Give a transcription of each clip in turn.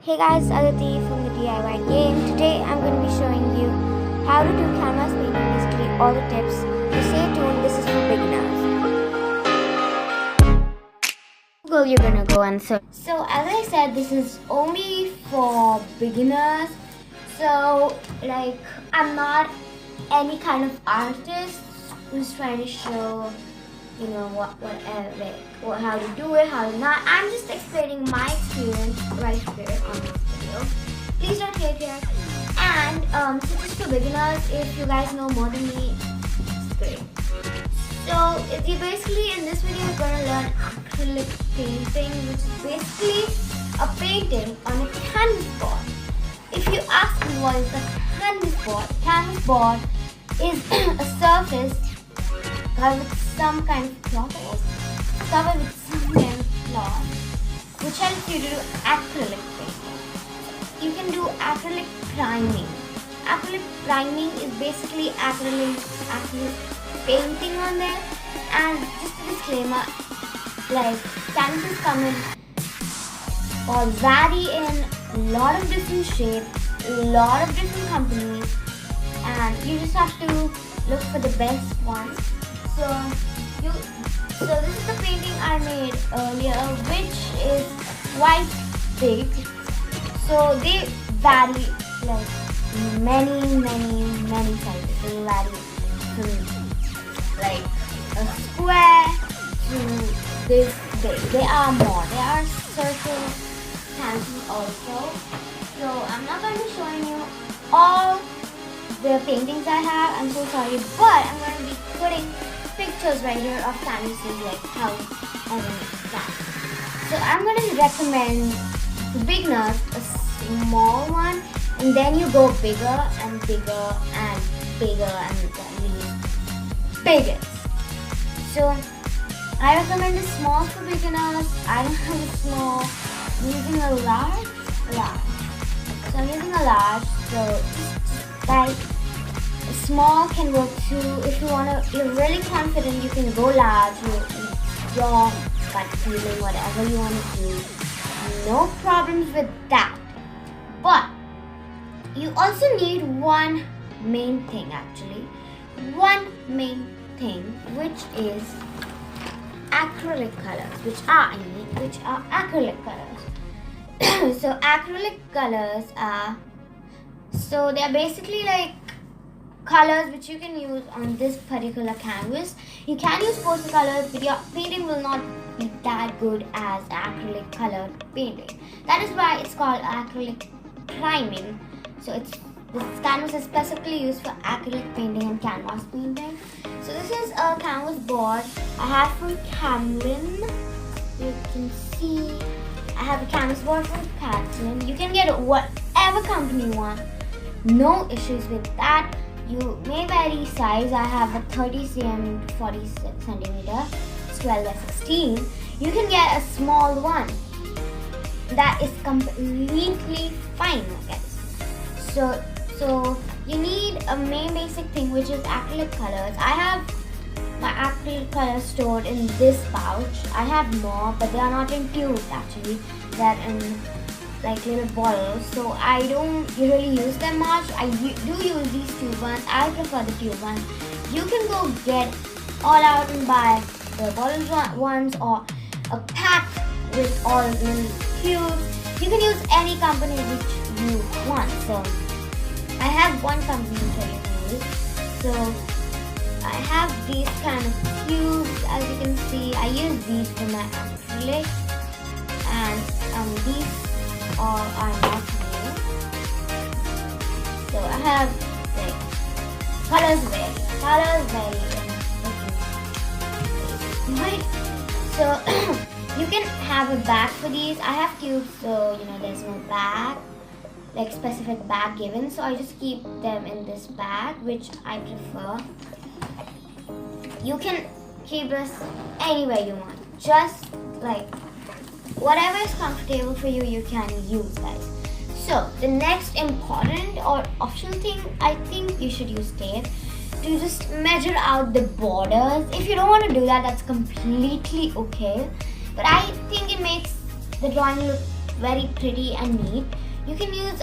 Hey guys, Aditi from the DIY game. Today I'm going to be showing you how to do canvas painting, basically all the tips. So stay tuned, this is for beginners. Google, you're going to go and search. So as I said, this is only for beginners. So I'm not any kind of artist who's trying to show how to do it, how to not. I'm just explaining my experience right here on this video. Please don't hate here. And so just for beginners, if you guys know more than me, it's great. So you basically in this video you're gonna learn acrylic painting, which is basically a painting on a canvas board. If you ask me what is a canvas board is a surface covered with some kind of cloth, which helps you to do acrylic painting. You can do acrylic priming. Acrylic priming is basically acrylic painting on there. And just a disclaimer, canvases come in or vary in a lot of different shapes, a lot of different companies, and you just have to look for the best one. So this is the painting I made earlier, which is quite big. So they vary many sizes. They vary from a square to this big. There are more. There are circle canvases also. So I'm not going to be showing you all the paintings I have. I'm so sorry, but I'm going to be putting pictures right here of canvases, like how I make that. So I'm going to recommend to beginners a small one, and then you go bigger and bigger and bigger and really biggest. So I recommend a small for beginners. I don't have a small. I'm using a large. So I'm using a large. So just small can work too. If you're really confident, you can go large. Your gut feeling, whatever you want to do, no problems with that. But you also need one main thing, which is acrylic colors, which are acrylic colors. So acrylic colors they're basically colors which you can use on this particular canvas. You can use poster colors, but your painting will not be that good as acrylic color painting. That is why it's called acrylic priming. So this canvas is specifically used for acrylic painting and canvas painting. So this is a canvas board I have from Camlin. You can see I have a canvas board from Camlin. You can get whatever company you want. No issues with that. You may vary size. I have a 30 cm to 40 cm, it's 12 by 16. You can get a small one. That is completely fine, guys. So you need a main basic thing, which is acrylic colors. I have my acrylic colors stored in this pouch. I have more, but they are not in tubes actually. They're in little bottles, so I don't usually use them much. I do use these tube ones. I prefer the tube ones. You can go get all out and buy the bottle ones or a pack with all the tubes. You can use any company which you want. So I have one company which I use. So I have these kind of tubes. As you can see, I use these for my acrylic, and these are not new. So I have colors vary right. So you can have a bag for these. I have tubes, so there's no bag, specific bag given, so I just keep them in this bag, which I prefer. You can keep this anywhere you want, just whatever is comfortable for you, you can use, guys. So the next important or optional thing, I think you should use tape to just measure out the borders. If you don't want to do that, that's completely okay. But I think it makes the drawing look very pretty and neat. You can use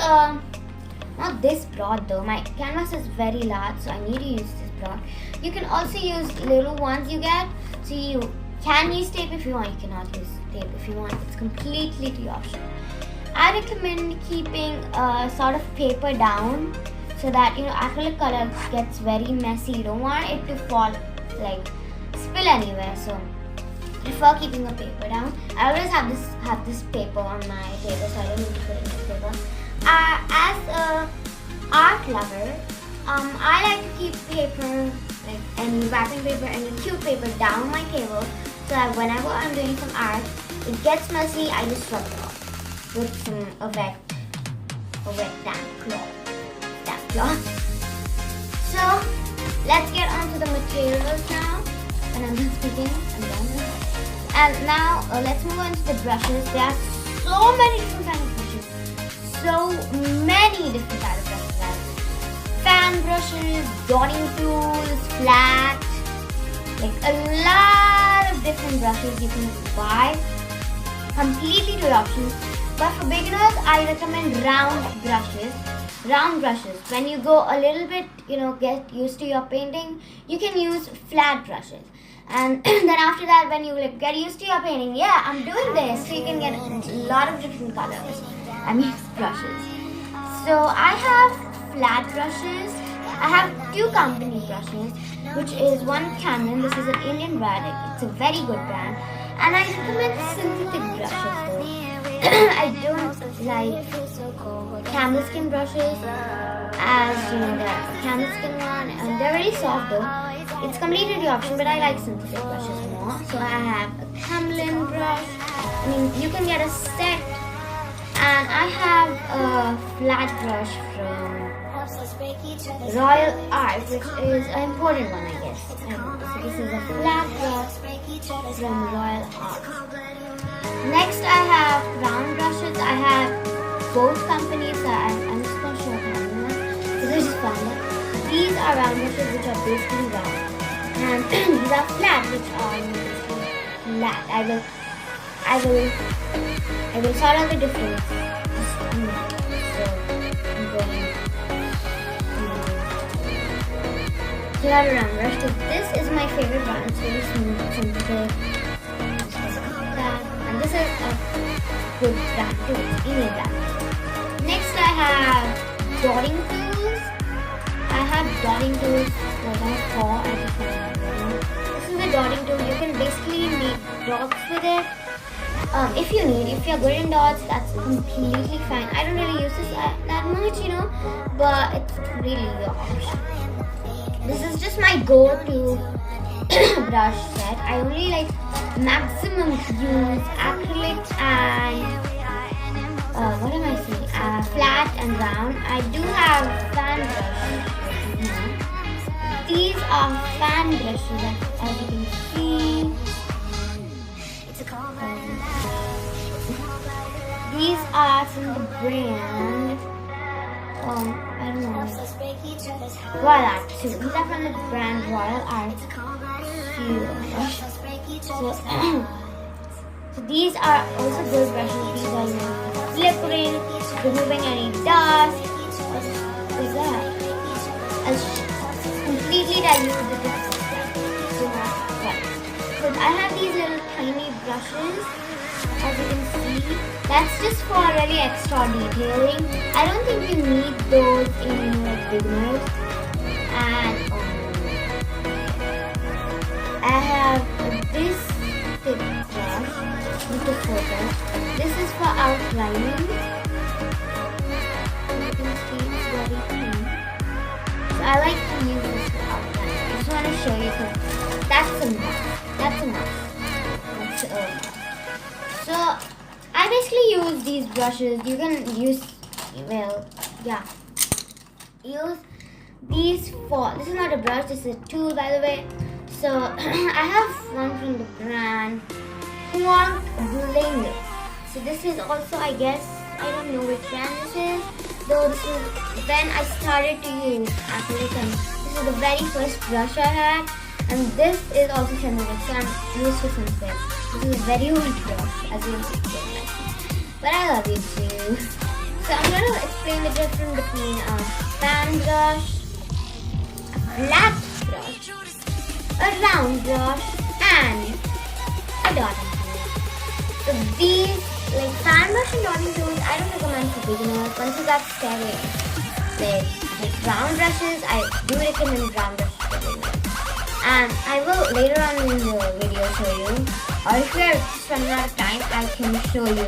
not this broad though. My canvas is very large, so I need to use this broad. You can also use little ones you get. So you can use tape if you want. You cannot use tape if you want. It's completely to your option. I recommend keeping sort of paper down so that acrylic color gets very messy. You don't want it to fall, like spill anywhere. So prefer keeping the paper down. I always have this paper on my table, so I don't need to put it in the paper. As a art lover, I like to keep paper, like any wrapping paper, any cute paper down my table, so that whenever I'm doing some art, it gets messy, I just rub it off with a wet damp cloth. So let's get on to the materials now. When I'm done speaking, I'm done. And now let's move on to the brushes. There are so many different kinds of brushes. So many different kinds of brushes. Like fan brushes, dotting tools, flat. Like a lot of different brushes you can buy. Completely to your options. But for beginners, I recommend round brushes. Round brushes. When you go a little bit, get used to your painting, you can use flat brushes. And then after that, when you get used to your painting, yeah, I'm doing this. So you can get a lot of different colors. Brushes. So I have flat brushes. I have two company brushes, which is one Canon. This is an Indian brand. It's a very good brand. And I recommend synthetic brushes though. I don't like camel skin brushes, as the camel skin one, and they're very soft though. It's completely the option, but I like synthetic brushes more. So I have a Camlin brush. You can get a set, and I have a flat brush from Royal Art, which is an important one, I guess. So this is a flat brush from Royal Art. Next, I have round brushes. I have both companies. I'm just going to show you this is just found it. These are round brushes, which are basically round, and these are flat, which are basically flat. I will sort out the difference. So I'm going to have a round brush. So this is my favorite one. It's really smooth, sensitive. This is a good brand too, Indian brand. Next I have dotting tools. I have dotting tools. This is a dotting tool. You can basically make dots with it. If you're good in dots, that's completely fine. I don't really use this that much, but it's really your option. This is just my go-to brush set. I only maximum use acrylic and what am I saying? Flat and round. I do have fan brushes. These are fan brushes, as you can see. These are from the brand. I don't know. Royal Art too. These are from the brand Royal Art. So these are also good brushes. These are flickering, removing any dust. What is that? Completely dilute the dust. So I have these little tiny brushes, as you can see. That's just for really extra detailing. I don't think you need those in beginners. And I have this thick brush with the focus. This is for outlining. You can see it's very clean. So I like to use this for outlining. I just want to show you because that's enough. That's enough. So I basically use these brushes. You can use, use these for, this is not a brush, this is a tool by the way. So I have one from the brand Quant Bling. So this is also, I guess, I don't know which brand this is, though this is when I started to use acrylic, and this is the very first brush I had, and this is also synthetic, so I'm used to synthetic. This is a very old brush, as you can see. but I love you too. So I'm going to explain the difference between a fan brush, a flat brush, a round brush, and a dotting tool. So these, like fan brush and dotting tools, I don't recommend for beginners. Once you got started, like round brushes, I do recommend round brushes for beginners. And I will later on in the video show you, or if you're just running out of time, I can show you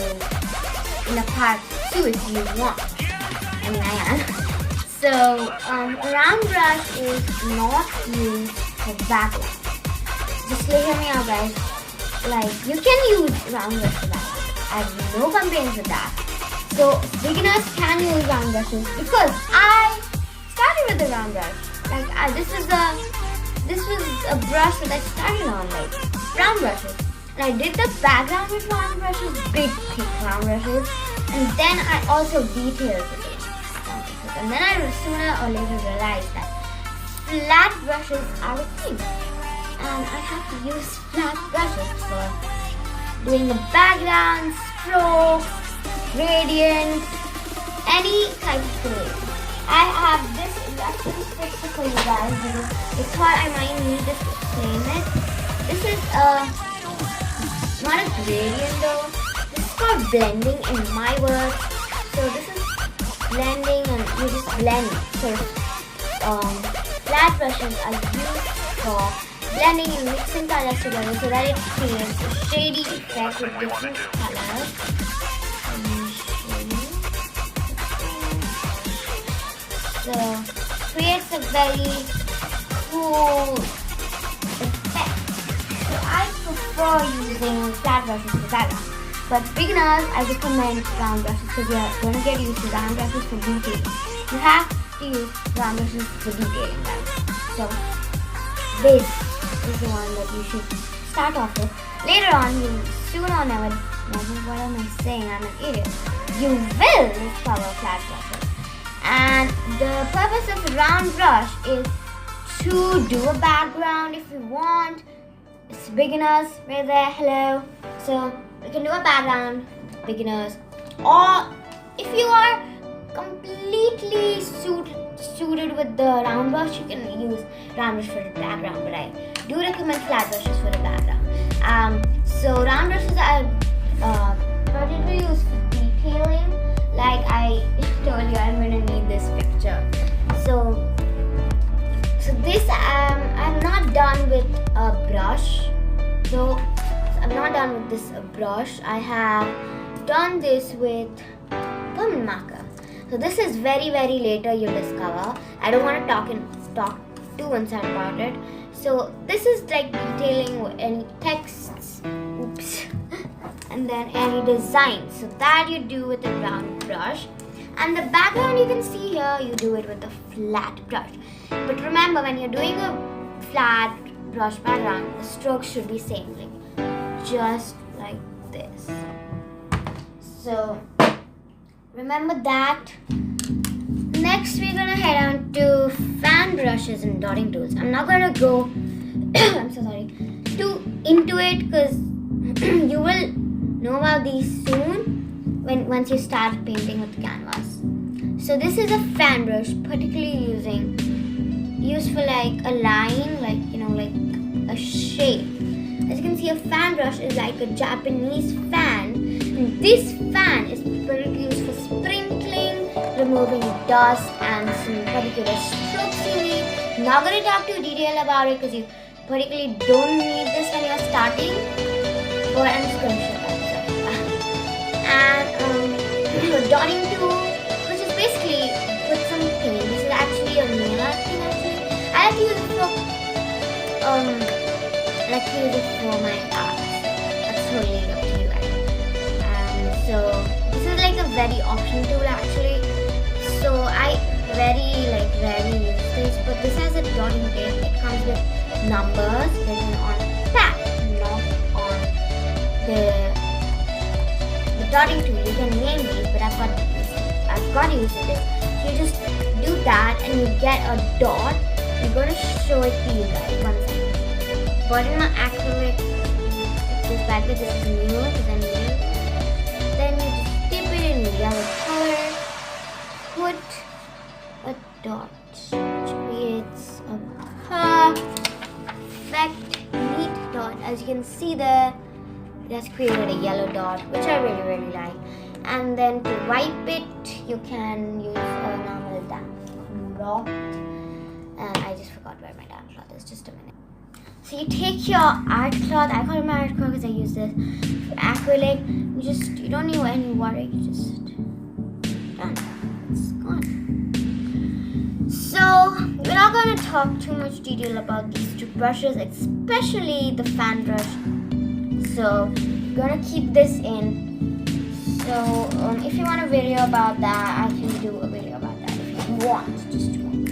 in a part 2 if you want. I mean, I am. So, round brush is not used for background. Just hear me out, guys. Like, you can use round brush for background. I have no complaints with that. So, beginners can use round brushes because I started with the round brush. Like, this was a brush that I started on, like round brushes. And I did the background with round brushes, big thick round brushes, and then I also detailed it with round brushes. And then I sooner or later realized that flat brushes are a thing, and I have to use flat brushes for doing the background, strokes, gradient, any type of gradient. I have this actually picture for you guys because I thought I might need this to explain it. This is not a gradient though. This is called blending in my words. So this is blending and you just blend. So flat brushes are used for blending and mixing colors together so that it creates a shady effect with different colors. So creates a very cool effect. So I prefer using flat brushes for background. But beginners, I recommend round brushes because you're going to get used to round brushes for detailing. You have to use round brushes for detailing, guys. So this is the one that you should start off with. Later on, you soon or never, what am I saying? I'm an idiot. You will discover flat brushes. And the purpose of a round brush is to do a background if you want. It's beginners right there, hello. So you can do a background, beginners, or if you are completely suited with the round brush, you can use round brush for the background, but I do recommend flat brushes for the background. So round brushes are particularly used for detailing. Like I told you, I'm going to need this picture. So this I'm not done with a brush. So I'm not done with this brush. I have done this with permanent marker. So this is very later you'll discover. I don't want to talk too inside about it. So this is like detailing any texts. Oops. And then any design. So that you do with a round brush. And the background you can see here, you do it with a flat brush. But remember, when you're doing a flat brush background, the strokes should be same, like just like this. So remember that. Next, we're gonna head on to fan brushes and dotting tools. I'm not gonna go I'm so sorry into it because you will know about these soon once you start painting with canvas. So this is a fan brush, particularly used for like a line, like a shape. As you can see, a fan brush is like a Japanese fan, and this fan is particularly used for sprinkling, removing dust and some particular strokes you need. Not going to talk too detail about it because you particularly don't need this when you're starting, but I'm just going to show you. And dotting tool, which is basically with some paint. This is actually a nail art thing actually. I like to use it for my art. That's totally up to you guys. So this is like a very optional tool actually. So I very rarely use this, but this has a dotting tape. It comes with numbers written on pack, not on the dotting tool. You can name these, but I've got used to this. So you just do that and you get a dot. I'm going to show it to you guys. One second. But in my acrylic, this back, this is new because I'm new. Then you just yellow color, put a dot which creates a perfect neat dot. As you can see there, it has created a yellow dot, which I really like. And then to wipe it, you can use a normal damp cloth. And I just forgot where my damp cloth is. Just a minute. So you take your art cloth. I call it my art cloth because I use this for acrylic. You don't need any water. You just done. It's gone. So we're not going to talk too much detail about these two brushes, especially the fan brush. So we're going to keep this in. So if you want a video about that, I can do a video about that if you want, just want.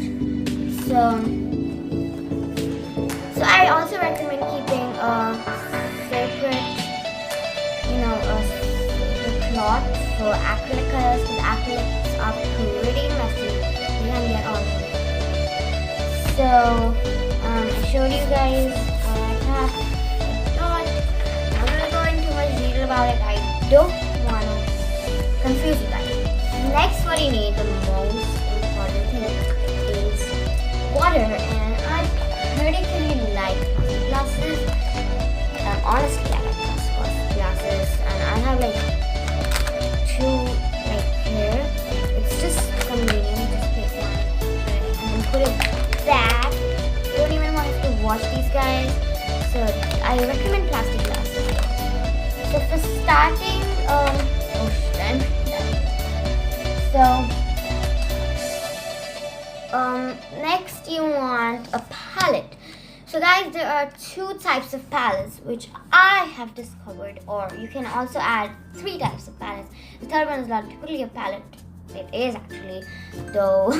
So I also recommend keeping a separate, a cloth for acrylic colors, because acrylics are pretty messy. You can get on it. So I showed you guys how I have a dot. I'm not going to go into much detail about it. I don't want to confuse you guys. Next, what you need, the most important thing, is water. And I particularly like plastic glasses. Honestly, I like plastic glasses, and I have like two here. It's just convenient. Just take one and then put it back. You don't even want to wash these guys. So I recommend plastic glasses. So for starting, next you want a palette. So guys, there are two types of palettes which I have discovered, or you can also add 3 types of palettes. The third one is not typically a palette. It is actually, though.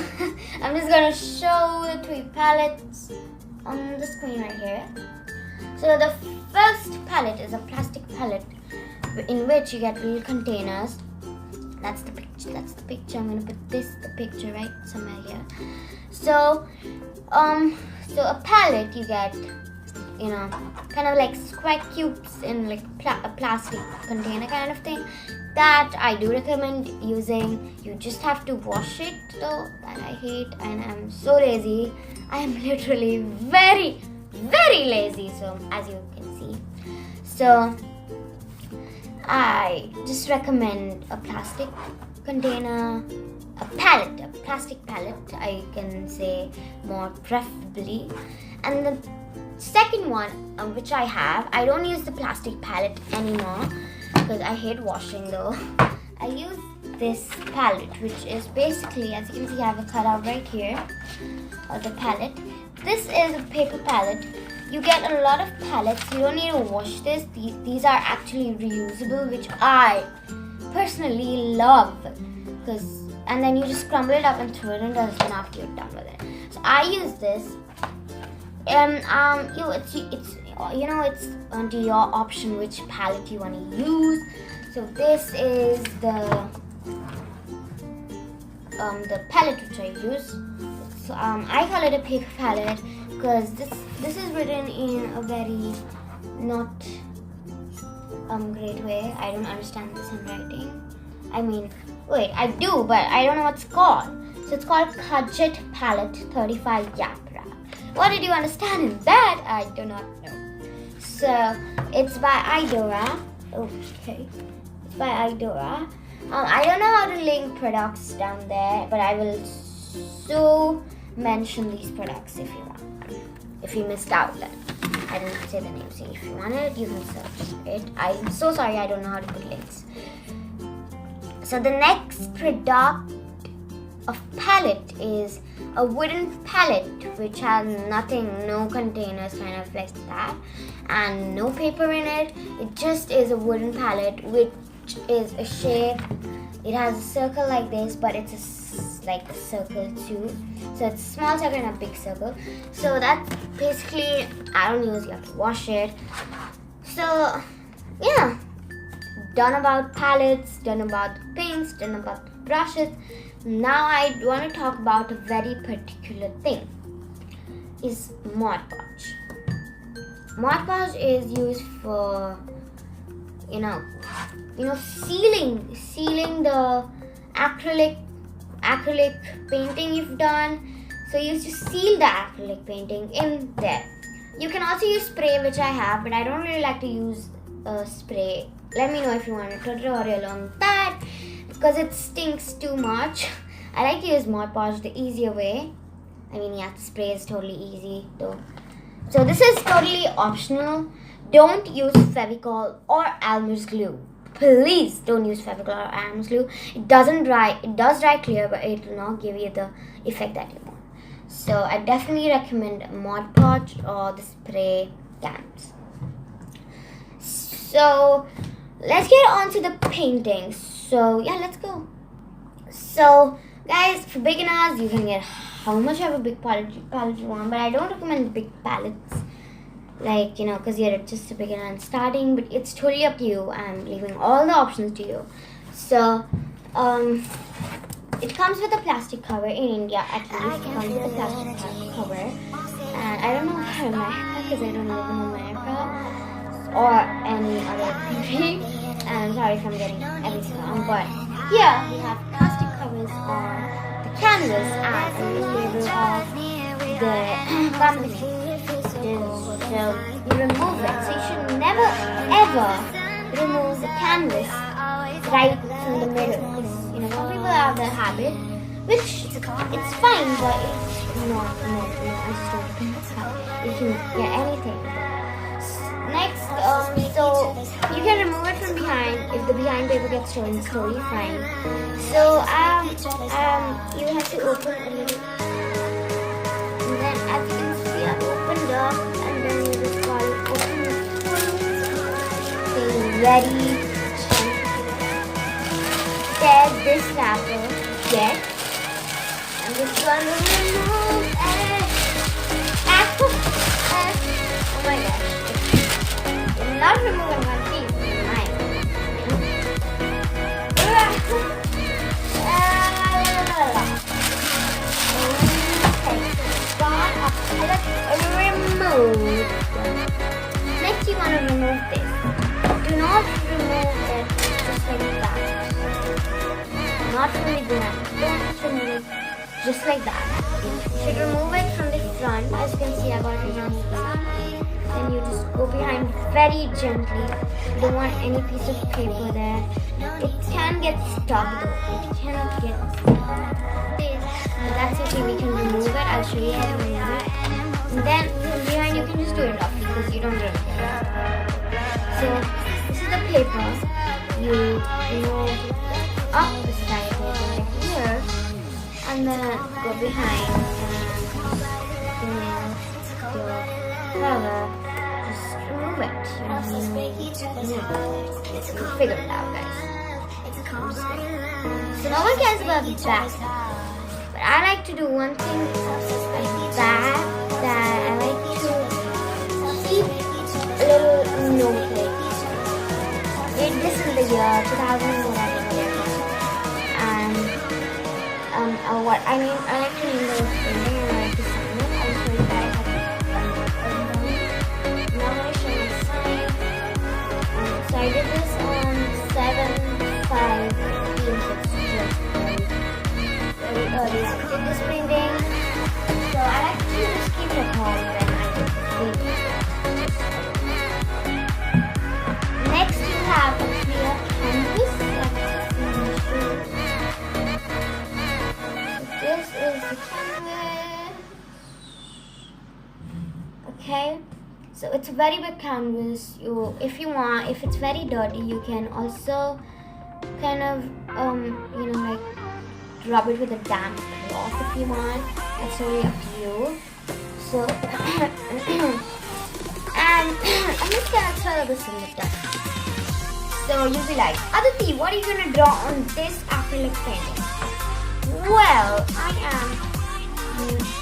I'm just gonna show the 3 palettes on the screen right here. So the first palette is a plastic palette in which you get little containers. That's the picture. I'm gonna put the picture right somewhere here. So a palette you get, kind of like square cubes in like a plastic container kind of thing. That I do recommend using. You just have to wash it though. That I hate, and I'm so lazy. I am literally very lazy. So as you can see, so I just recommend a plastic container, a plastic palette, I can say more preferably. And the second one, which I have, I don't use the plastic palette anymore because I hate washing though. I use this palette, which is basically, as you can see, I have a cutout right here of the palette. This is a paper palette. You get a lot of palettes. You don't need to wash this. These are actually reusable, which I personally love. And then you just crumble it up and throw it in the dustbin after you're done with it. So I use this. It's onto your option which palette you want to use. So this is the palette which I use. So I call it a paper palette because this is written in a very not great way. I don't understand this handwriting. I mean, wait, I do, but I don't know what it's called. So it's called Budget Palette 35 Yapra. What did you understand in that? I do not know. So it's by Idora. Okay, it's by Idora. I don't know how to link products down there, but I will so mention these products if you want. If you missed out, then I didn't say the name. So if you want it, you can search it. I'm so sorry, I don't know how to put links. So the next product of palette is a wooden palette, which has nothing, no containers, kind of like that, and no paper in it. It just is a wooden palette, which is a shape. It has a circle like this, but it's like a circle too. So it's a small circle and a big circle. So that's basically, I don't use, you have to wash it. So yeah, done about palettes, done about the paints, done about the brushes. Now I want to talk about a very particular thing, is Mod Podge. Mod Podge is used for, sealing the acrylic painting you've done. So you just seal the acrylic painting in there. You can also use spray, which I have, but I don't really like to use spray. Let me know if you want a tutorial on that, because it stinks too much. I like to use Mod Podge, the easier way. I mean, yeah, spray is totally easy though. So this is totally optional. Don't use Fevicol or Elmer's glue. Please don't use Fevicol or Elmer's glue. It doesn't dry. It does dry clear, but it will not give you the effect that you want. So I definitely recommend Mod Podge or the spray cans. So let's get on to the painting. So yeah, let's go. So guys, for beginners, you can get how much of a big palette you want, but I don't recommend big palettes, like, you know, because you're just a beginner and starting. But it's totally up to you. I'm leaving all the options to you. So it comes with a plastic cover. In India, at least, it comes with a plastic cover. And I don't know how America, because I don't live in America or any other country. And sorry if I'm getting everything wrong, but here we have plastic covers on the canvas and a little label of the company. So you remove it. So you should never ever remove the canvas right from the middle. Because, you know, some people have that habit, which it's fine, but it's not. I just don't think it's fine. You can get anything. Next, so you can remove it from behind. If the behind paper gets torn, it's totally fine. So you have to open a little, and then as you can see, I've opened up, and then you just got to open it fully. Ready. There's this wrapper. Get, and this one will remove it. Oh my gosh. Not removing one piece, nice. Okay, remove. Next, you want to remove this. Do not remove it just like that. Not from the behind. Don't just remove it just like that. You should remove it from the front. As you can see, I got it on the front. Then you just go behind very gently. You don't want any piece of paper there. It can get stuck though. It cannot get stuck. But that's okay, we can remove it. I'll show you how to remove it. And then from behind you can just do it off because you don't really care. So this is the paper. You remove up the side over here. And then go behind and remove your cover. Remove it. You figure it out, guys. So no one cares about the back, but I like to do one thing like that I like to keep a little note like this is the year 2000 whatever year, and what I mean, I like to name those things and I like to sign it. I'll show you guys how to. Now I'm going to show you the sign. So I did this on 7/5/15, so it's just very early. So I did this painting. So I like to just keep it home when I do the painting. Next you have a clear canvas. This is the canvas. Okay. So it's a very big canvas. If it's very dirty, you can also kind of like rub it with a damp cloth if you want. It's really up to you. So and I'm just gonna throw this in the dust. So you'll be like, Aditi, what are you gonna draw on this acrylic painting? Well,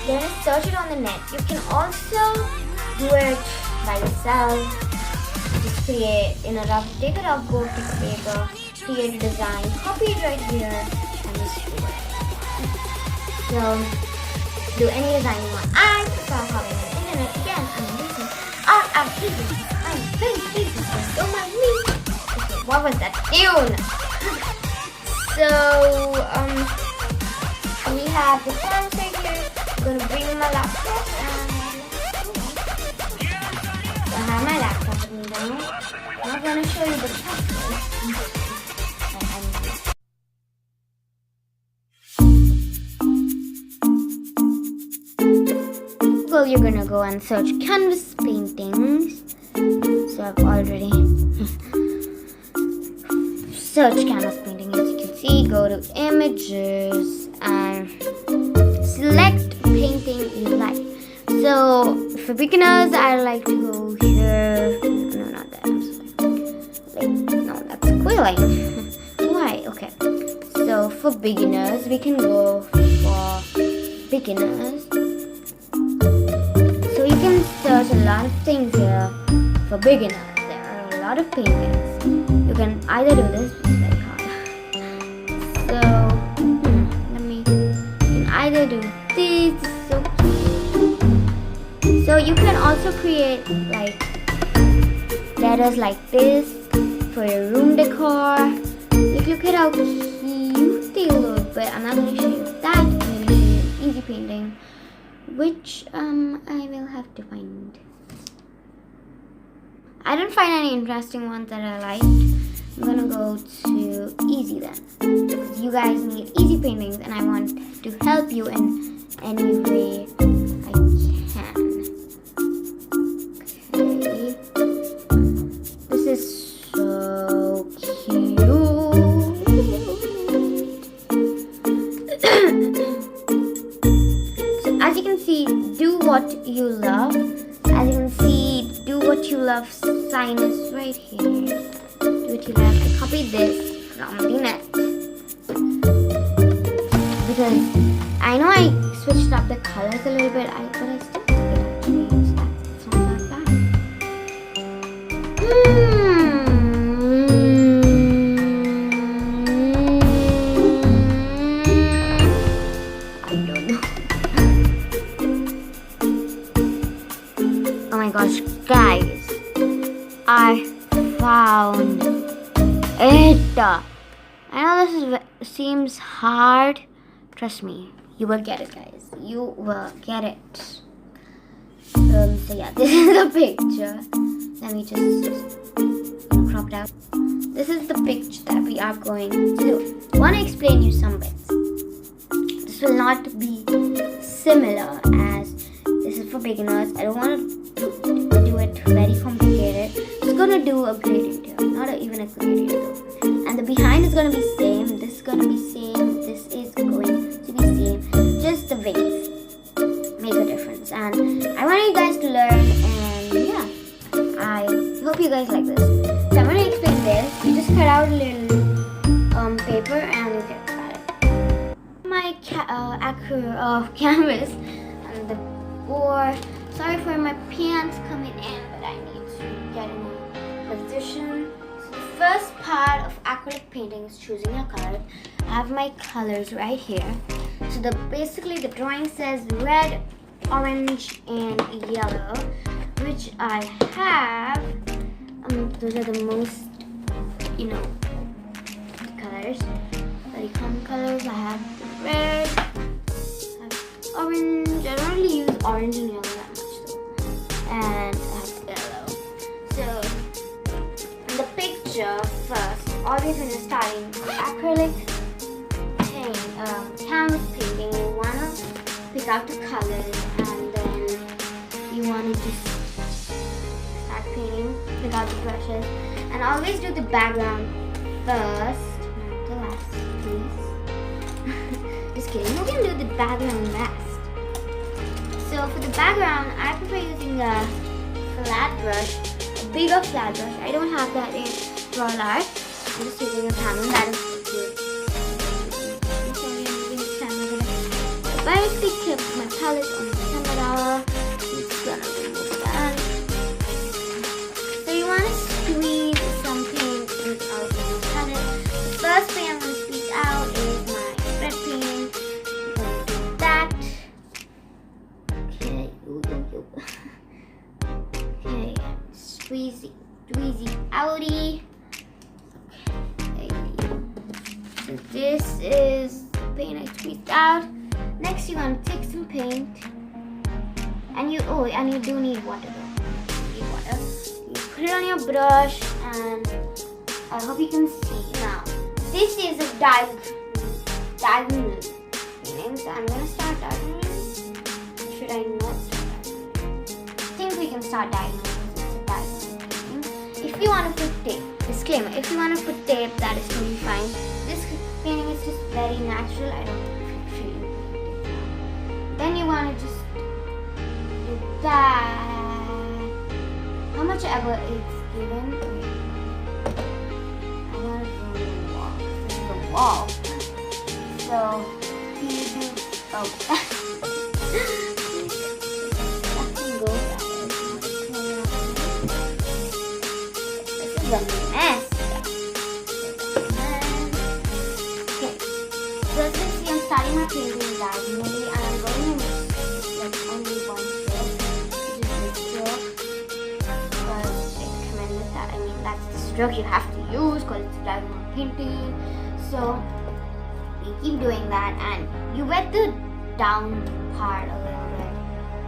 gonna search it on the net. You can also do it by yourself. Just take a rough book, piece of paper, create a design, copy it right here, and just do it. So, do any design you want. I prefer having an internet again. I'm using our application. I'm very pleased with this. Don't mind me. Okay, what was that tune? we have the canvas right here. I'm gonna bring my laptop and I have my laptop with me now. I'm gonna show you the canvas. Well, you're gonna go and search canvas paintings. So I've already searched canvas painting. As you can see, go to images and select painting you like. So for beginners, I like to go here. No, not that. I'm sorry. No, that's quilling. Why? Okay. So for beginners, we can go for beginners. So you can search a lot of things here for beginners. There are a lot of paintings. You can either do this, it's very hard. So you can either do this. So you can also create like letters like this for your room decor. Look at how cute they look. But I'm not going to show you that. I'm going to show you an easy painting, which I will have to find. I didn't find any interesting ones that I liked. I'm gonna go to easy then, because you guys need easy paintings and I want to help you in any way I can. Okay, this is so cute. So as you can see, do what you love. As you can see, do what you love sign is right here. Do what you love. I copied this from the net because I know I switched up the colors a little bit, but I still think it actually is that. It's not that bad. I don't know. Oh my gosh, guys, I found it. I know this seems hard. Trust me, you will get it, guys. You will get it. So yeah, this is the picture. Let me just crop it out. This is the picture that we are going to do. I want to explain you some bits. This will not be similar as this is for beginners. I don't want to do it very complicated. I'm just gonna do a gradient here, not even a gradient though. And the behind is gonna be same. This is gonna be same. This is going to be same. Just the wings make a difference. And I want you guys to learn. And yeah, I hope you guys like this. So I'm gonna explain this. You just cut out a little paper and you get it. My canvas and the board. Sorry for my pants coming in, but I need to get in a position. So the first part of acrylic painting is choosing your color. I have my colors right here. So basically the drawing says red, orange, and yellow, which I have. Those are the most, colors. Very common colors. I have red, I have orange. I don't really use orange and yellow that much though. And I have yellow. So in the picture first, always when you're starting acrylic canvas painting, you wanna pick out the colors and then you wanna just start painting. Pick out the brushes and always do the background first. Not the last, please. Just kidding. You can do the background last. So for the background, I prefer using a flat brush, a bigger flat brush. I don't have that in raw art. I'm just using a camera. That is good. But I picked up my palette on the camera. It's gonna remove that. So you want to squeeze something out of the palette. The first thing I'm going to squeeze out is my red paint. I'm going to do that. Okay. Okay. Squeezy outie. Okay. So this squeezed out. Next, you're gonna take some paint, and you do need water though. You need water. You put it on your brush, and I hope you can see now. This is a diagonal meaning, so I'm gonna start diagonal. Should I not start diagonal? I think we can start diagonal because it's a diagonal meaning. If you want to put tape, disclaimer, if you want to put tape, that is totally fine. This painting is just very natural. I don't know if you feel. Then you want to just do that. How much ever it's given. I want to do the wall. This is the wall. So you do. Oh. This is a mess. Okay. So as you can see, I'm starting my painting diagonally, and I'm going in like only one stroke, which is this stroke. Because they recommend that. I mean, that's the stroke you have to use because it's diagonal painting. So you keep doing that, and you wet the down part a little bit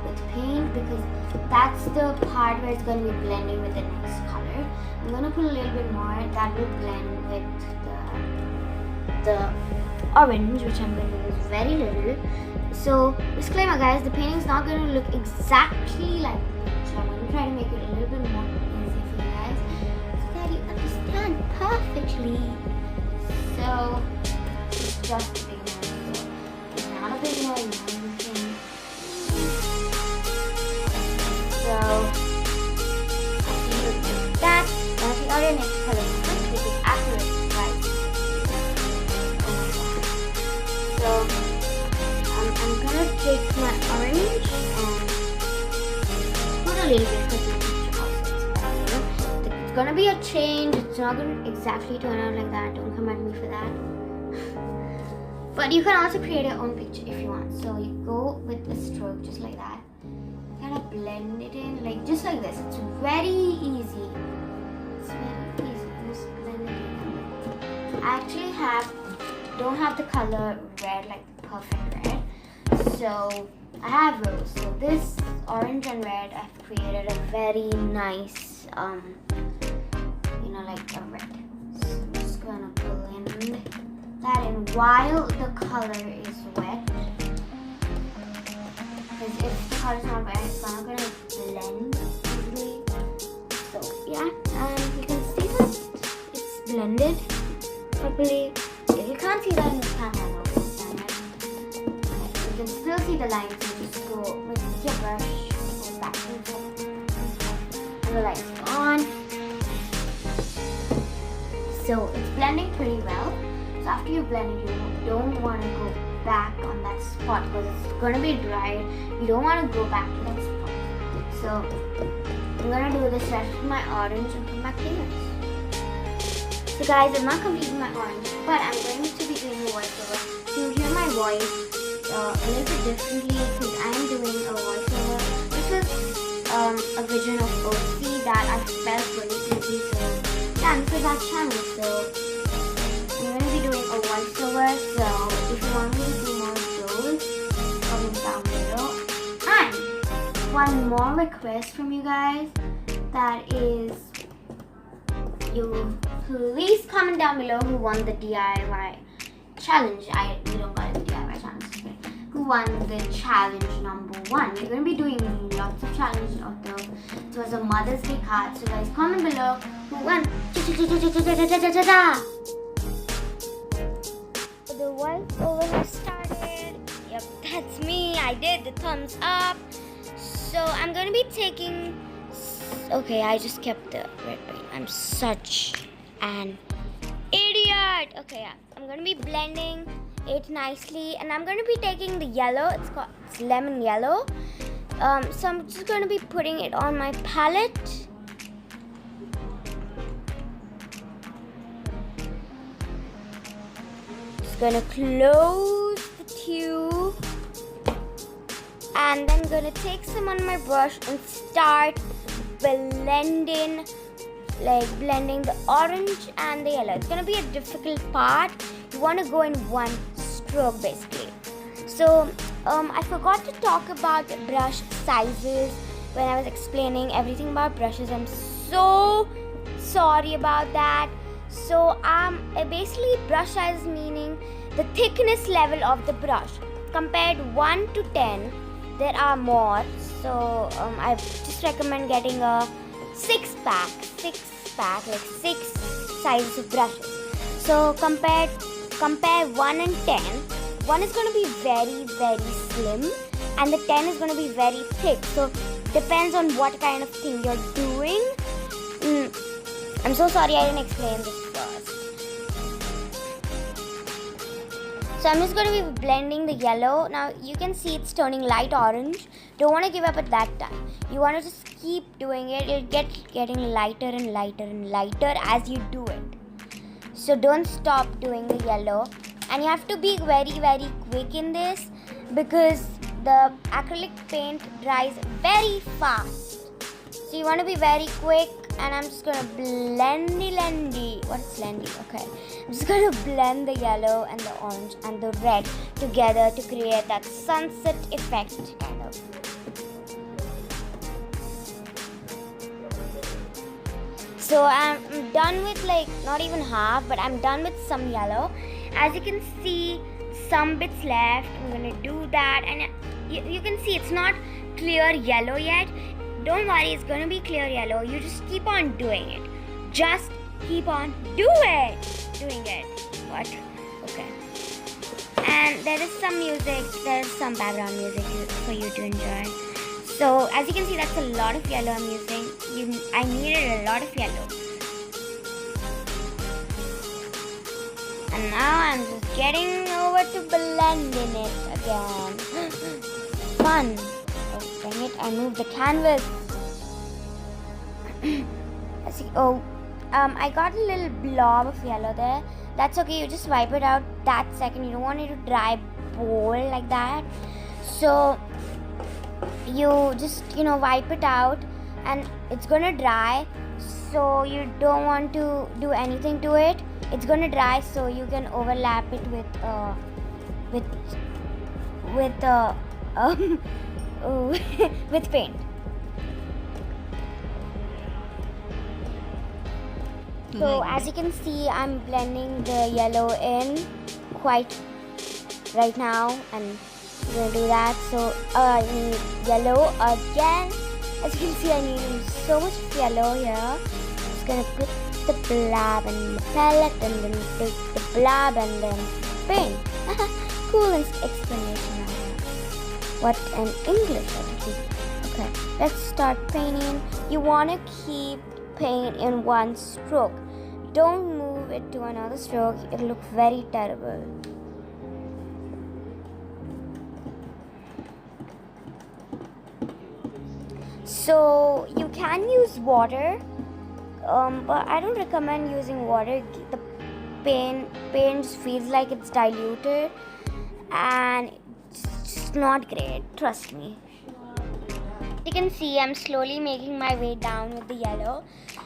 with paint because that's the part where it's going to be blending with the next color. I'm going to put a little bit more that will blend with the orange, which I'm going to use very little. So disclaimer guys, the painting's not going to look exactly like this. So I'm going to try to make it a little bit more easy for you guys so that you understand perfectly. So it's just a beginner. So it's not a beginner, you know, you can. So after you do that, the other next color which is accurate, right? So I'm gonna take my orange and put a little bit because it's gonna be a change. It's not gonna exactly turn out like that. Don't come at me for that. But you can also create your own picture if you want. So you go with the stroke just like that. Kind of blend it in, like just like this. It's very easy. It's very easy. Just blend it in. I actually don't have the color red, like the perfect red. So I have rose. So this orange and red, I've created a very nice, like a red. So I'm just gonna blend that in while the color is wet. Because if the color is not wet, it's not gonna blend easily. So yeah, and you can see that it's blended properly. If you can't see that in the camera, no, you can still see the lines. So just go with your brush, go back and forth, and the lights are on. So it's blending pretty well. So after you blend it, you don't want to go back on that spot because it's going to be dry. You don't want to go back to that spot. So I'm going to do this rest with my orange and come back to this. So guys, I'm not completing my orange, but I'm going to be doing a voiceover. So you hear my voice a little bit differently because I am doing a voiceover. This was a vision of OC that I felt really easy. So yeah, this is our channel. So I'm going to be doing a voiceover, so if you want me to do more of those, comment down below. And one more request from you guys, that is, you please comment down below who won the DIY challenge. We don't call it the DIY challenge, who won the challenge number 1. We're going to be doing lots of challenges of those. It was a Mother's Day card, so guys comment below who won. The voiceover has started. Yep, that's me. I did the thumbs up. So I'm going to be taking... Okay, I just kept the red paint. I'm such an idiot. Okay, yeah. I'm going to be blending it nicely. And I'm going to be taking the yellow. It's lemon yellow. So I'm just going to be putting it on my palette. Gonna close the tube and then gonna take some on my brush and start blending the orange and the yellow. It's gonna be a difficult part. You want to go in one stroke. stroke basically. So I forgot to talk about brush sizes when I was explaining everything about brushes. I'm so sorry about that. So basically brush size meaning the thickness level of the brush. Compared 1 to 10, there are more. So I just recommend getting a 6-pack, like 6 sizes of brushes. So compare 1 and 10. 1 is going to be very, very slim, and the 10 is going to be very thick. So depends on what kind of thing you're doing. I'm so sorry I didn't explain this first. So I'm just going to be blending the yellow. Now you can see it's turning light orange. Don't want to give up at that time. You want to just keep doing it. It'll getting lighter and lighter and lighter as you do it. So don't stop doing the yellow. And you have to be very, very quick in this because the acrylic paint dries very fast. So you want to be very quick. And I'm just gonna blendy. What's blendy? Okay. I'm just gonna blend the yellow and the orange and the red together to create that sunset effect kind of. So I'm done with like not even half, but I'm done with some yellow. As you can see, some bits left. I'm gonna do that, and you can see it's not clear yellow yet. Don't worry, it's going to be clear yellow. You just keep on doing it. Just keep on doing it. What? Okay. And there is some music, there is some background music for you to enjoy. So, as you can see, that's a lot of yellow I'm using. I needed a lot of yellow. And now I'm just getting over to blending it again. Fun. Oh, dang it, I moved the canvas. I got a little blob of yellow there. That's okay, you just wipe it out that second. You don't want it to dry bowl like that. So you just, wipe it out and it's gonna dry. So you don't want to do anything to it. It's gonna dry, so you can overlap it with paint. So as you can see, I'm blending the yellow in quite right now, and I'm gonna do that. So I need yellow again. As you can see, I need so much yellow here. I'm just gonna put the blob and the palette, and then take the blob and then paint. Cool explanation I have. What an English, Aditi. Okay, let's start painting. You wanna keep paint in one stroke. Don't move it to another stroke. It'll look very terrible. So you can use water, but I don't recommend using water. The paint feels like it's diluted, and it's just not great. Trust me. You can see I'm slowly making my way down with the yellow.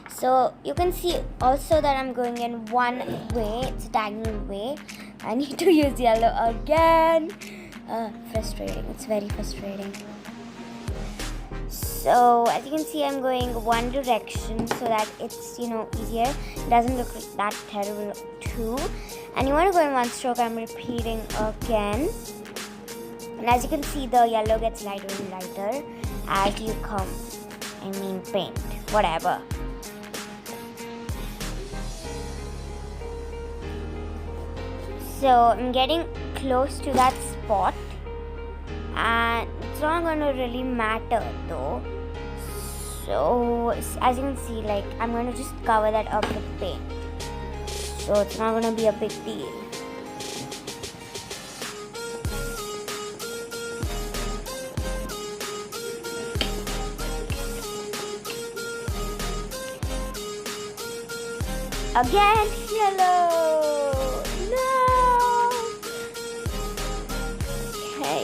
So you can see also that I'm going in one way. It's a diagonal way. I need to use yellow again. Frustrating. It's very frustrating. So as you can see, I'm going one direction so that it's easier. It doesn't look that terrible too. And you want to go in one stroke. I'm repeating again. And as you can see, the yellow gets lighter and lighter as you paint, whatever. So I'm getting close to that spot, and it's not going to really matter though. So as you can see, I'm going to just cover that up with paint. So it's not going to be a big deal. Again, yellow. No. Okay.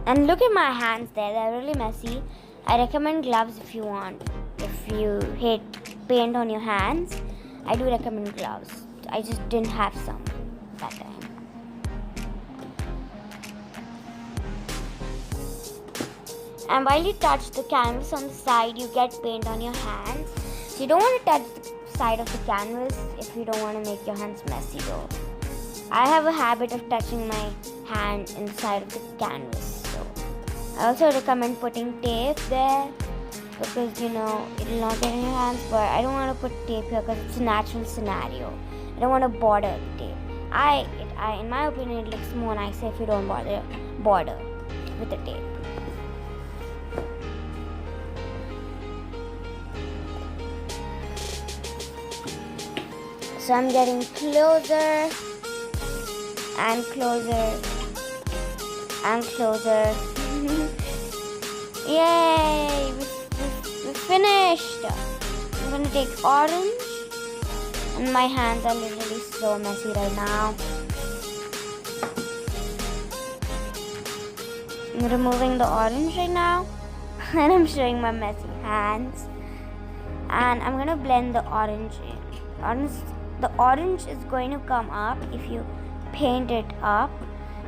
And look at my hands there. They're really messy. I recommend gloves if you want. If you hate paint on your hands, I do recommend gloves. I just didn't have some that time. And while you touch the canvas on the side, you get paint on your hands. So you don't want to touch the side of the canvas if you don't want to make your hands messy though. I have a habit of touching my hand inside of the canvas. So I also recommend putting tape there because it will not get in your hands. But I don't want to put tape here because it's a natural scenario. I don't want to border the tape. In my opinion, it looks more nicer if you don't border with the tape. So I'm getting closer and closer and closer. Yay! We finished! I'm gonna take orange, and my hands are literally so messy right now. I'm removing the orange right now, and I'm showing my messy hands. And I'm gonna blend the orange in. The orange is going to come up if you paint it up,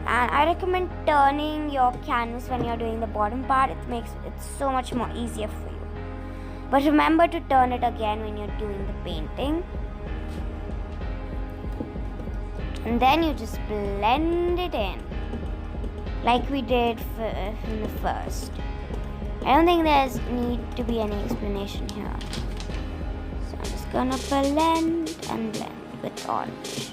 and I recommend turning your canvas when you're doing the bottom part. It makes it so much more easier for you. But remember to turn it again when you're doing the painting, and then you just blend it in like we did in the first. I don't think there's need to be any explanation here. So I'm just gonna blend and blend with orange.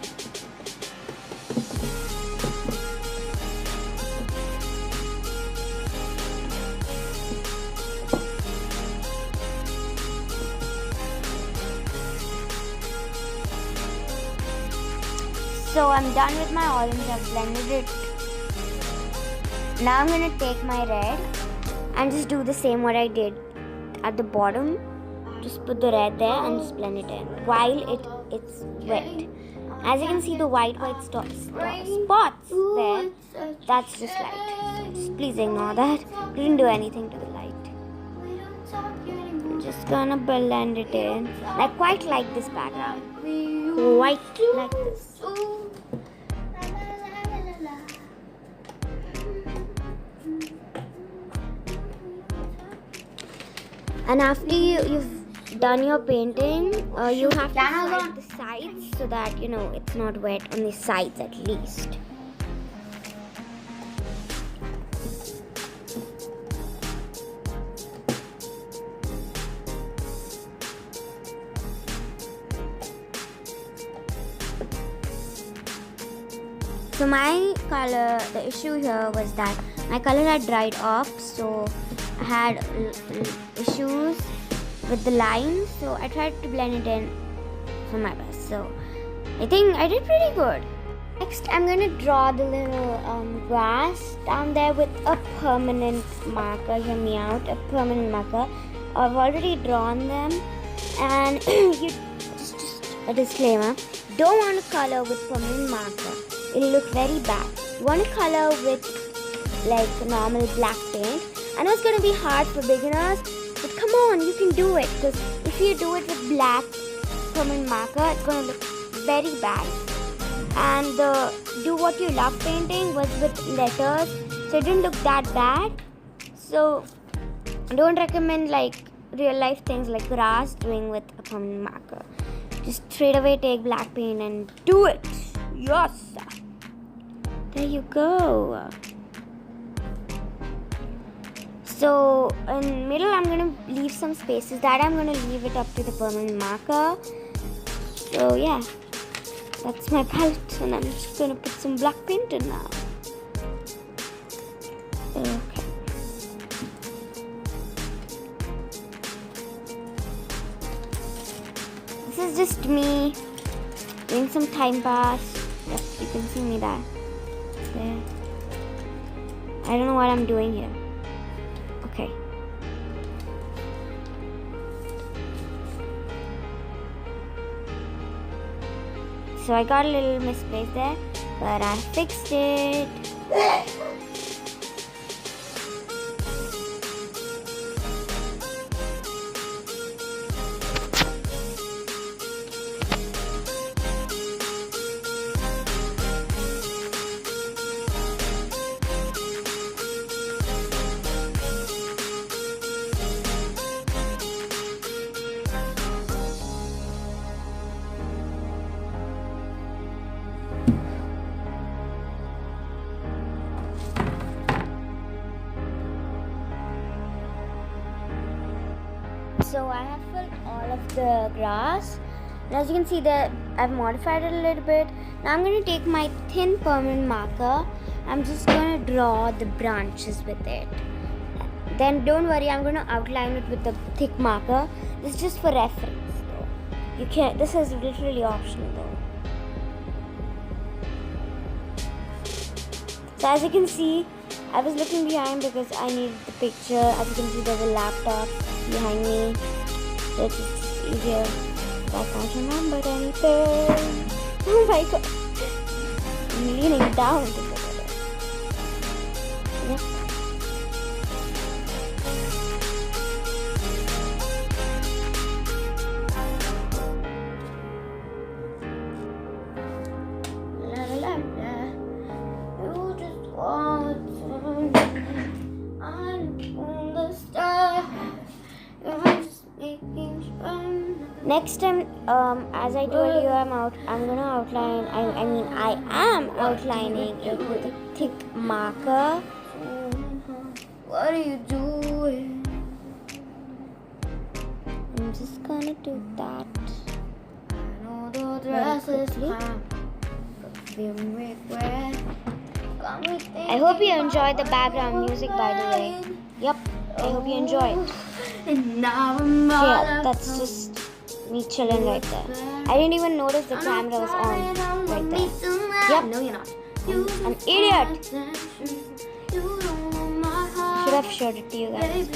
So I'm done with my orange. I've blended it. Now I'm gonna take my red and just do the same what I did at the bottom. Just put the red there and just blend it in while it's wet. As you can see, the white spots there, that's just light. Just please ignore that. Didn't do anything to the light. I'm just gonna blend it in. I quite like this background. Quite like this. And after you've done your painting, you have to wipe the sides so that it's not wet on the sides at least. So my color, the issue here was that my color had dried off, so I had issues with the lines, so I tried to blend it in for my best. So I think I did pretty good. Next, I'm going to draw the little grass down there with a permanent marker. Hear me out, a permanent marker. I've already drawn them, and you just a disclaimer: don't want to color with permanent marker. It'll look very bad. You want to color with like normal black paint. I know it's going to be hard for beginners, but come on, you can do it. Because if you do it with black permanent marker, it's going to look very bad. And the do what you love painting was with letters, so it didn't look that bad. So I don't recommend like real life things like grass doing with a permanent marker. Just straight away take black paint and do it. Yes. There you go. So in middle, I'm gonna leave some spaces. That I'm gonna leave it up to the permanent marker. So yeah, that's my palette, and I'm just gonna put some black paint in now. Okay. This is just me doing some time pass. Yes, you can see me there. I don't know what I'm doing here. Okay. So I got a little misplaced there, but I fixed it. shuffled all of the grass. And as you can see that I've modified it a little bit. Now I'm going to take my thin permanent marker. I'm just going to draw the branches with it. Then don't worry, I'm going to outline it with the thick marker. This is just for reference though. You can't, this is literally optional though. So as you can see, I was looking behind because I needed the picture. As you can see, there's a laptop behind me. So it's just easier. I can't remember anything. Oh my god. I'm leaning down to put it in. Yep. La la la la. You just want to. I'm on the stars. I'm just making sure. Next time, as I told you, I'm gonna outline. I am outlining it with a thick marker. What are you doing? I'm just gonna do that. I know the dress is time. I hope you enjoyed the background music, by the way. Yep, I hope you enjoy it. Yeah, that's just me chilling right there. I didn't even notice the camera was on right there. Yep. No, you're not. An idiot. Should have showed it to you guys.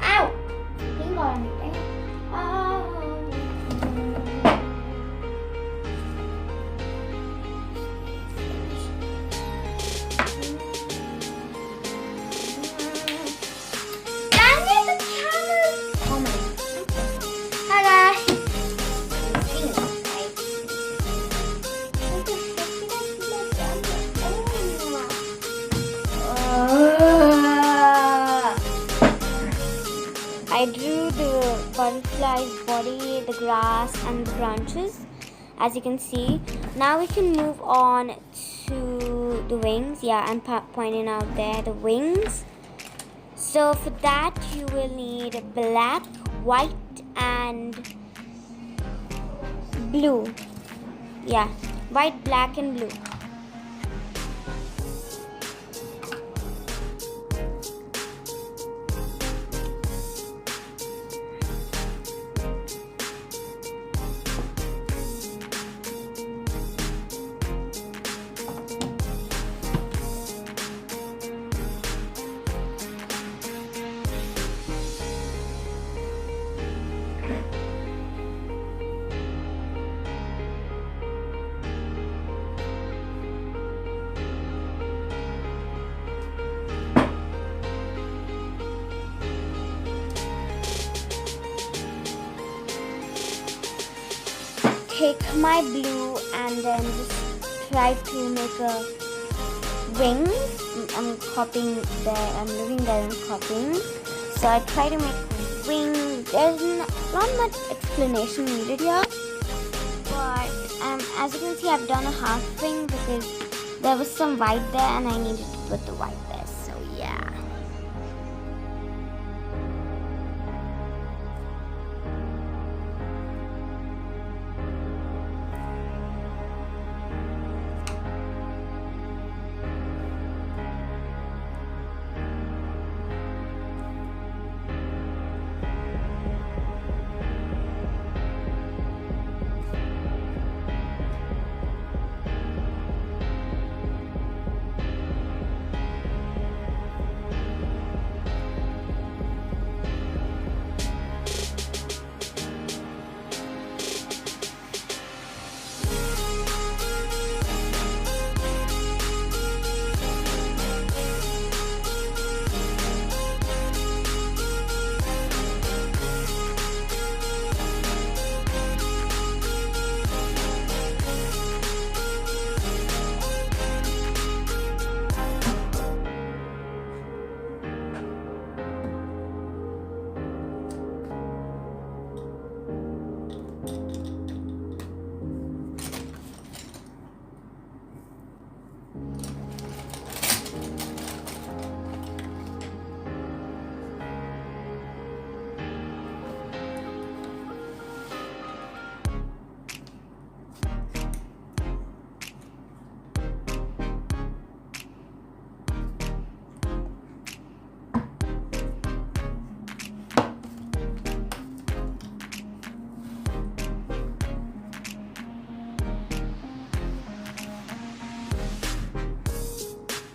Ow! Hang on. I drew the butterfly's body, the grass and the branches, as you can see. Now we can move on to the wings. Yeah, I'm pointing out there the wings. So for that you will need black, white and blue. Yeah, white, black and blue. Take my blue and then just try to make a wing. I'm copying there, I'm living there and copying. So I try to make a wing. There's not much explanation needed here. But as you can see, I've done a half wing because there was some white there and I needed to put the white there. So yeah.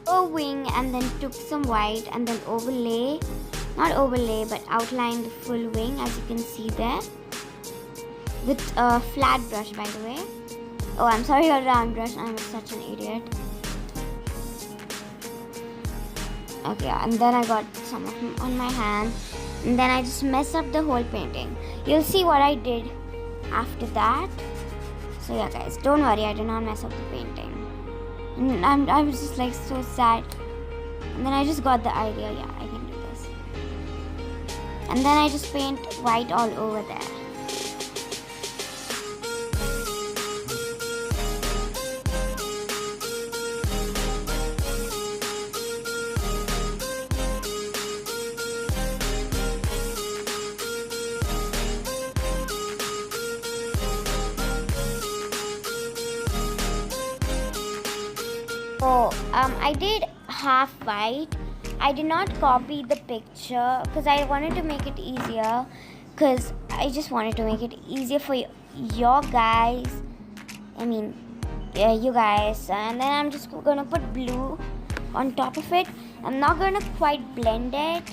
a wing and then took some white and then overlay, not overlay but outline the full wing, as you can see there, with a flat brush, by the way. Oh, I'm sorry, a round brush. I'm such an idiot. Okay, and then I got some of them on my hand, and then I just messed up the whole painting. You'll see what I did after that. So yeah, guys, don't worry, I did not mess up the painting. And I was just like so sad. And then I just got the idea, yeah, I can do this. And then I just paint white all over there. So I did half white. I did not copy the picture because I wanted to make it easier, because I just wanted to make it easier for your guys. I mean, you guys. And then I'm just gonna put blue on top of it. I'm not gonna quite blend it,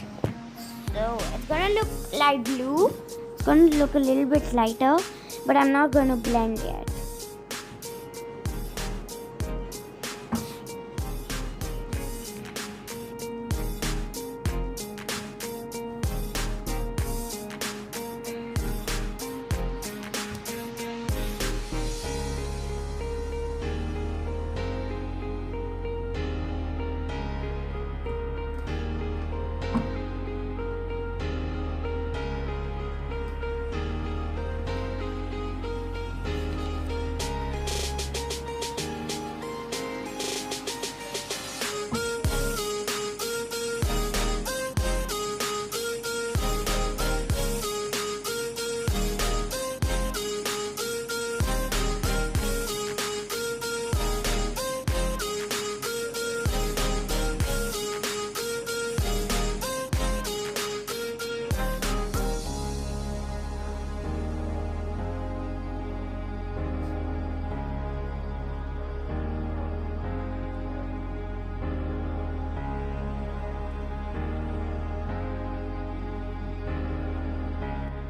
so it's gonna look light blue. It's gonna look a little bit lighter, but I'm not gonna blend yet.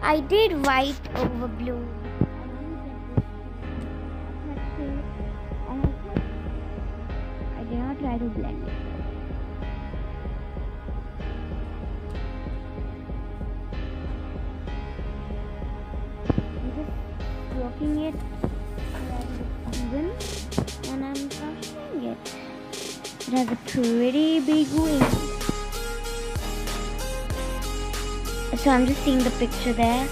I did white over blue. I did not try to blend it. I'm just stroking it even, and I'm brushing it. It has a pretty big wing. So I'm just seeing the picture there.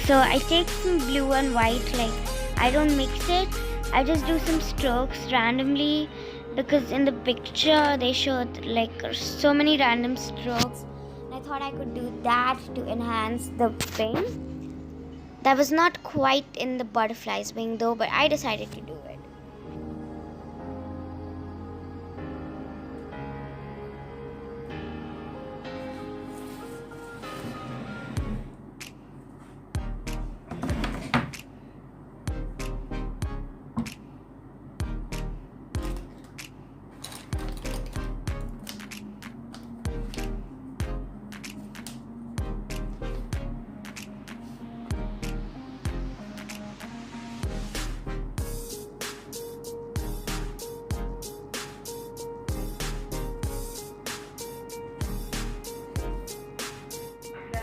So I take some blue and white, like I don't mix it. I just do some strokes randomly, because in the picture they showed like so many random strokes. And I thought I could do that to enhance the paint. That was not quite in the butterfly's wing though, but I decided to do it.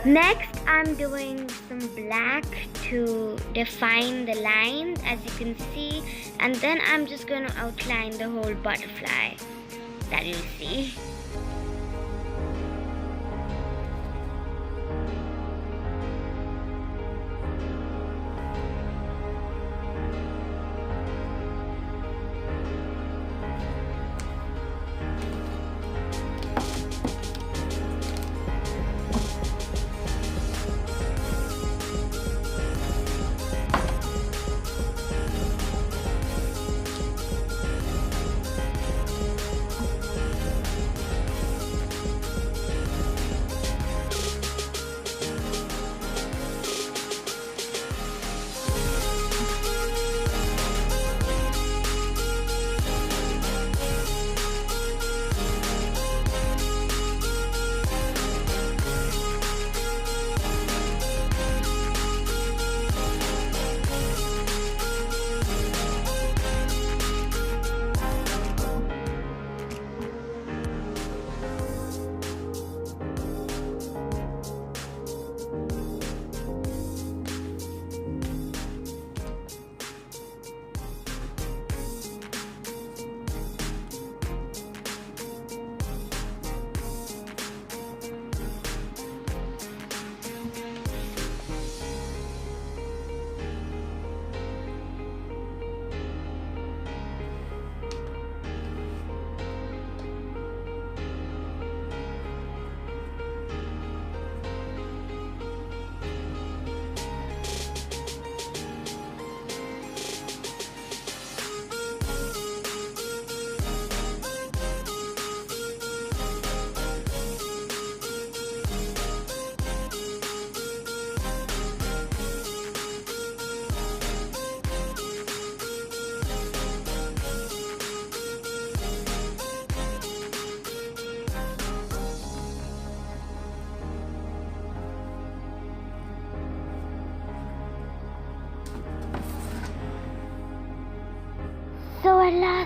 Next, I'm doing some black to define the lines, as you can see, and then I'm just going to outline the whole butterfly that you see.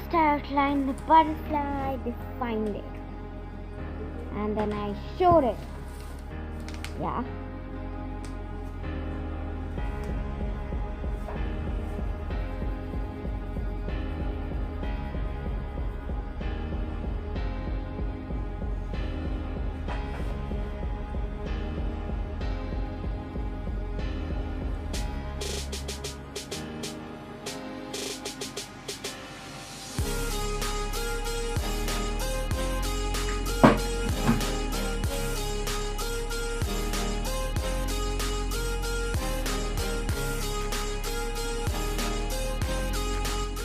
First I outlined the butterfly, defined it, and then I showed it. Yeah.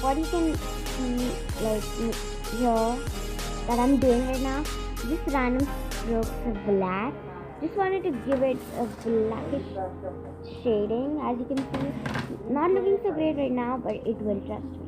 What you can see like here that I'm doing right now, just random strokes of black. Just wanted to give it a blackish shading. As you can see, not looking so great right now, but it will, trust me.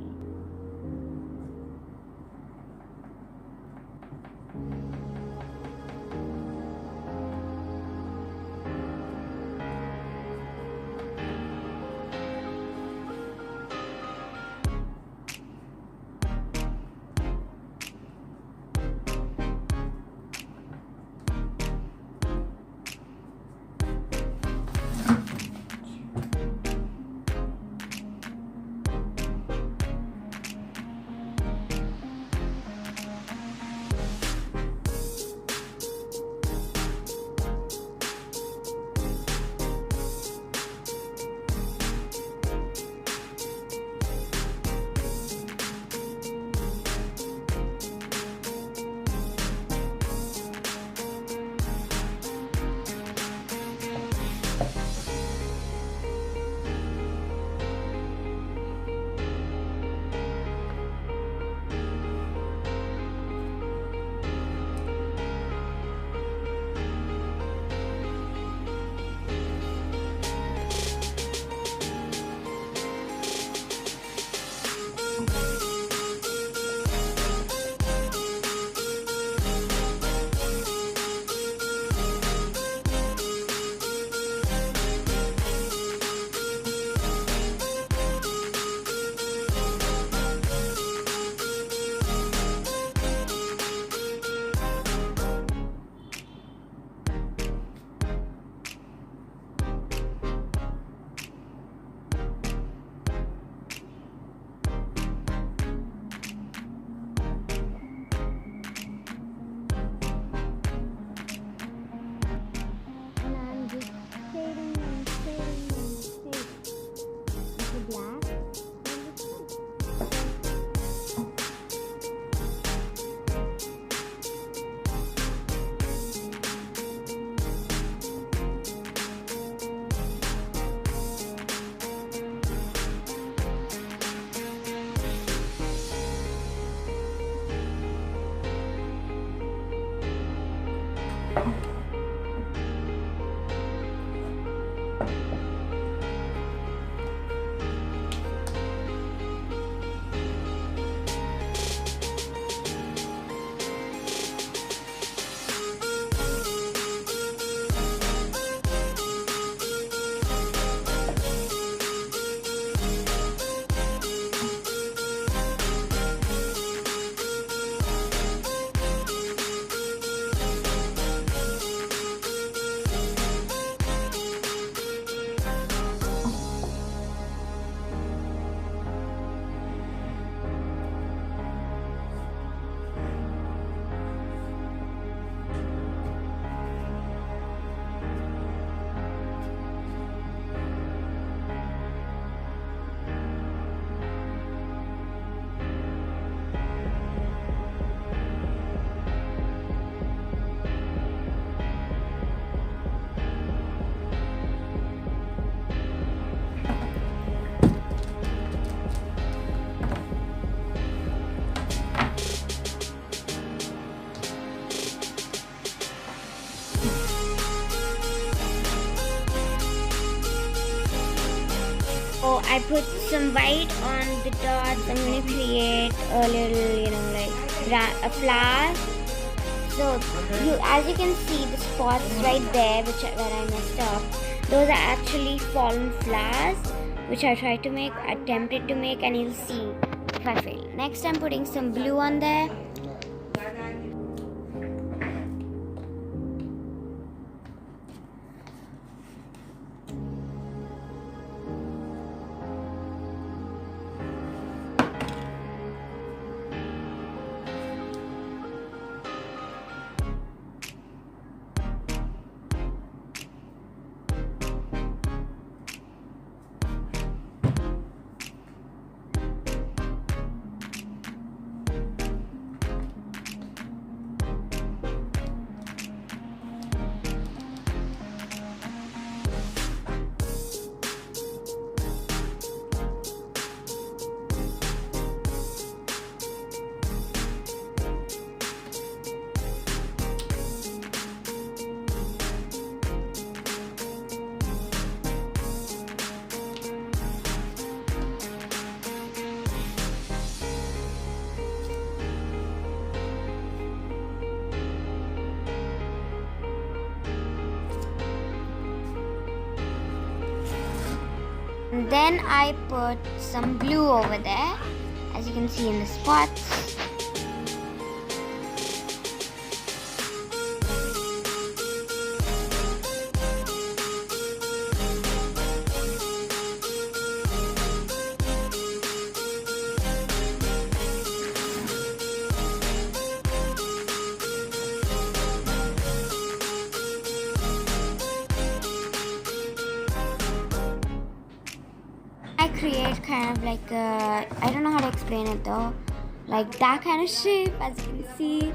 So I put some white on the dots. I'm going to create a little, like a flower. So as you can see, the spots right there, where I messed up, those are actually fallen flowers, which I tried to make, attempted to make, and you'll see if I fail. Next, I'm putting some blue on there. And then I put some glue over there, as you can see in the spots. I create kind of like a, I don't know how to explain it though, like that kind of shape, as you can see,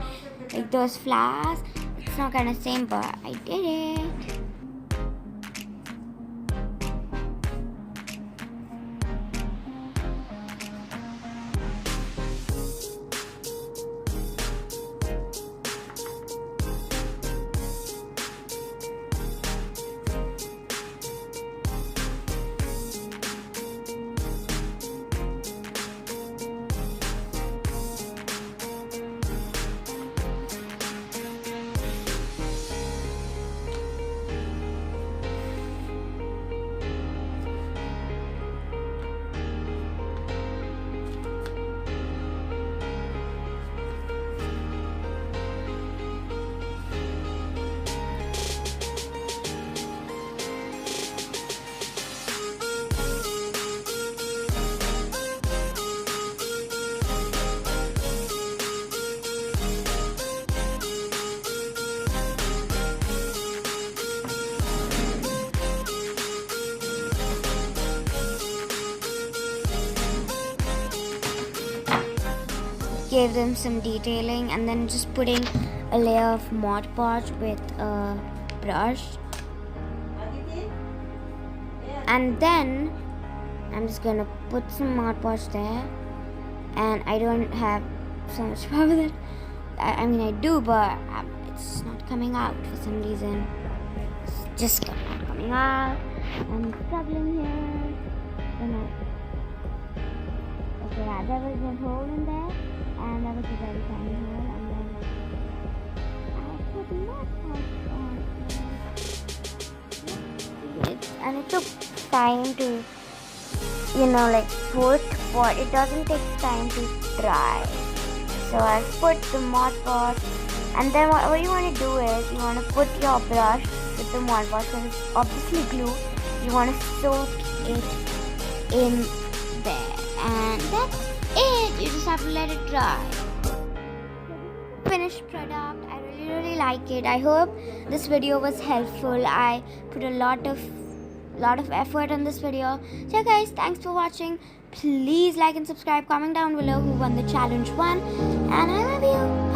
like those flowers. It's not kind of same, but I did it. Gave them some detailing, and then just putting a layer of Mod Podge with a brush. And then I'm just gonna put some Mod Podge there, and I don't have so much power that I mean I do, but it's not coming out for some reason. It's just not coming out. I'm struggling here. Okay, yeah, there was a hole in there, and that was a very tiny hole, and then I put Mod Podge on it. And it took time to, like put, but it doesn't take time to dry. So I put the Mod Podge, and then what you want to do is you want to put your brush with the Mod Podge, because it's obviously glue. You want to soak it in there, and that's it. You just have to let it dry. Finished product. I really like it. I hope this video was helpful. I put a lot of effort on this video. So guys, thanks for watching. Please like and subscribe. Comment down below who won the challenge 1, and I love you.